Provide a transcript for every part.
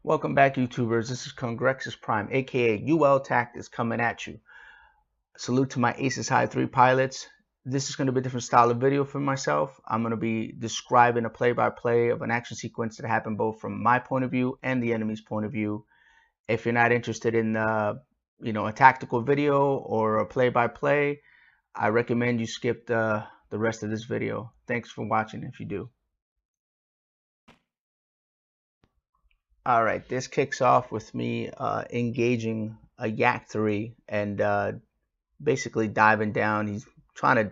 Welcome back, YouTubers. This is Congrexes Prime, aka ULTactus, coming at you. Salute to my Aces High 3 pilots. This is going to be a different style of video for myself. I'm going to be describing a play-by-play of an action sequence that happened both from my point of view and the enemy's point of view. If you're not interested in, a tactical video or a play-by-play, I recommend you skip the rest of this video. Thanks for watching if you do. All right, this kicks off with me engaging a Yak 3 and basically diving down. He's trying to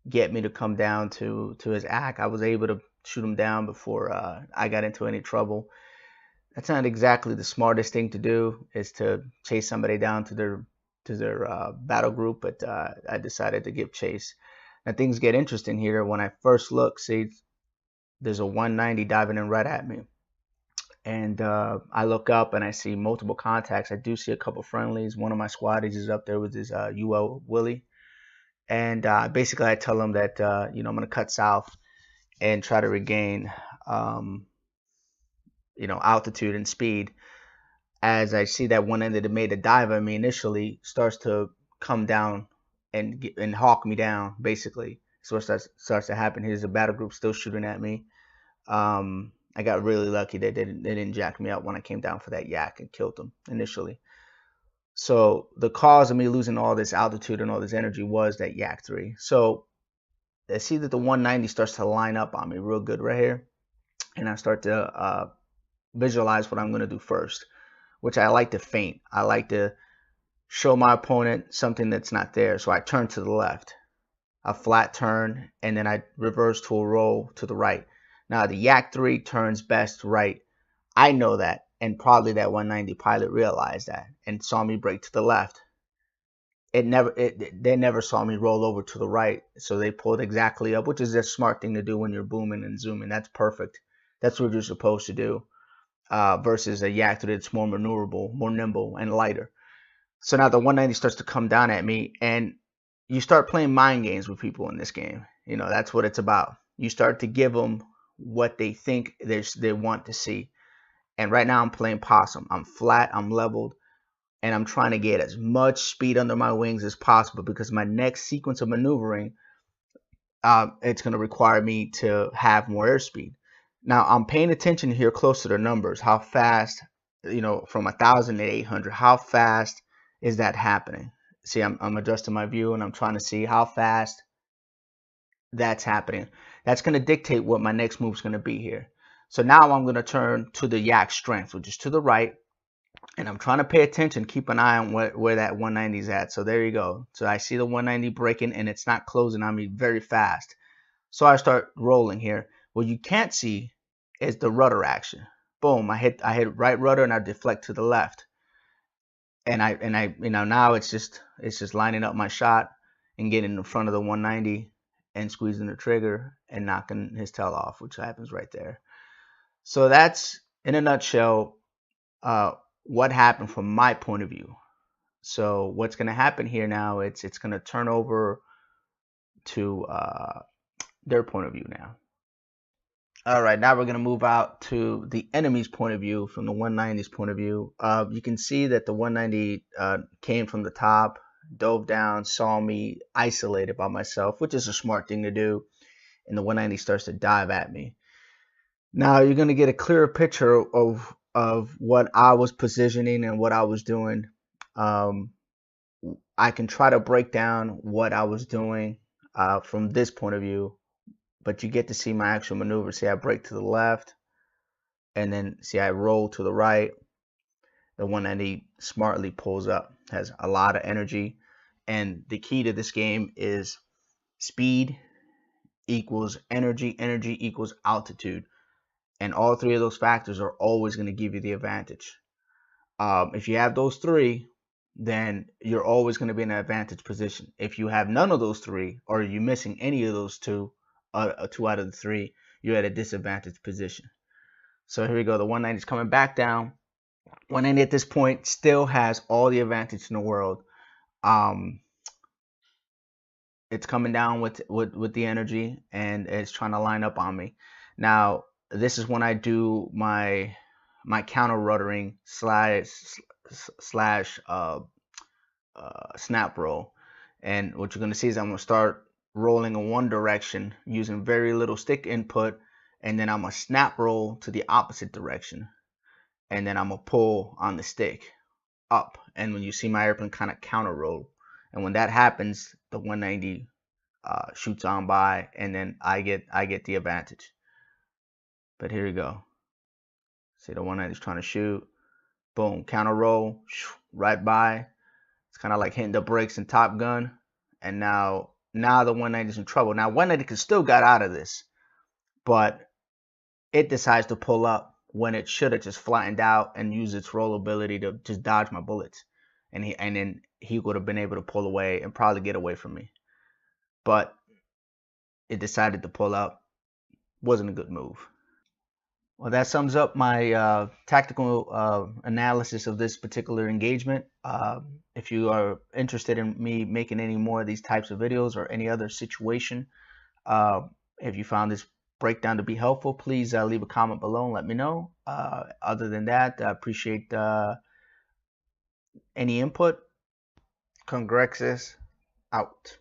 get me to come down to his act. I was able to shoot him down before I got into any trouble. That's not exactly the smartest thing to do, is to chase somebody down to their battle group, but I decided to give chase. Now things get interesting here. When I first look, see, there's a 190 diving in right at me. And I look up and I see multiple contacts. I do see a couple friendlies. One of my squaddies is up there with his UL Willie. And basically I tell him that, I'm going to cut south and try to regain, altitude and speed. As I see that one end that made a dive at me initially starts to come down and hawk me down, basically. So what starts to happen. Here's a battle group still shooting at me. I got really lucky. They didn't jack me up when I came down for that yak and killed them initially. So the cause of me losing all this altitude and all this energy was that yak 3. So I see that the 190 starts to line up on me real good right here. And I start to visualize what I'm going to do first, which I like to feint. I like to show my opponent something that's not there. So I turn to the left, a flat turn, and then I reverse to a roll to the right. Now the Yak 3 turns best right. I know that, and probably that 190 pilot realized that and saw me break to the left. They never saw me roll over to the right, so they pulled exactly up, which is a smart thing to do when you're booming and zooming. That's perfect. That's what you're supposed to do, versus a Yak 3 that's more maneuverable, more nimble, and lighter. So now the 190 starts to come down at me, and you start playing mind games with people in this game. That's what it's about. You start to give them what they think they want to see. And right now I'm playing possum. I'm flat, I'm leveled, and I'm trying to get as much speed under my wings as possible, because my next sequence of maneuvering, it's going to require me to have more airspeed. Now I'm paying attention here close to the numbers. How fast, from 1,000 to 800, how fast is that happening? See, I'm adjusting my view and I'm trying to see how fast that's happening. That's going to dictate what my next move is going to be here. So now I'm going to turn to the yak strength, which is to the right, and I'm trying to pay attention, keep an eye on where that 190 is at. So there you go. So I see the 190 breaking, and it's not closing on me very fast. So I start rolling here. What you can't see is the rudder action. Boom! I hit right rudder and I deflect to the left, and I now it's just lining up my shot and getting in front of the 190 and squeezing the trigger and knocking his tail off, which happens right there. So that's, in a nutshell, what happened from my point of view. So what's going to happen here now, it's going to turn over to their point of view now. All right, now we're going to move out to the enemy's point of view, from the 190's point of view. You can see that the 190 came from the top, dove down, saw me isolated by myself, which is a smart thing to do, and the 190 starts to dive at me. Now you're going to get a clearer picture of what I was positioning and what I was doing. I can try to break down what I was doing from this point of view, but you get to see my actual maneuver. See, I break to the left, and then see I roll to the right. The 190 smartly pulls up, has a lot of energy, and the key to this game is speed equals energy, energy equals altitude, and all three of those factors are always going to give you the advantage. If you have those three, then you're always going to be in an advantage position. If you have none of those three, or you're missing any of those two out of the three, you're at a disadvantaged position. So here we go. The 190 is coming back down. 190 at this point still has all the advantage in the world. It's coming down with the energy, and it's trying to line up on me. Now, this is when I do my my counter rotering slash snap roll. And what you're going to see is I'm going to start rolling in one direction using very little stick input, and then I'm going to snap roll to the opposite direction, and then I'm going to pull on the stick up. And when you see my airplane kind of counter roll, and when that happens, the 190 shoots on by, and then I get the advantage. But here you go. See, the 190 is trying to shoot. Boom, counter roll, right by. It's kind of like hitting the brakes in Top Gun. And now the 190 is in trouble. Now 190 could still got out of this, but it decides to pull up when it should have just flattened out and used its roll ability to just dodge my bullets. And then he would have been able to pull away and probably get away from me. But it decided to pull up. Wasn't a good move. Well, that sums up my tactical analysis of this particular engagement. If you are interested in me making any more of these types of videos or any other situation, if you found this breakdown to be helpful, please leave a comment below and let me know. Other than that, I appreciate any input. Congrexes out.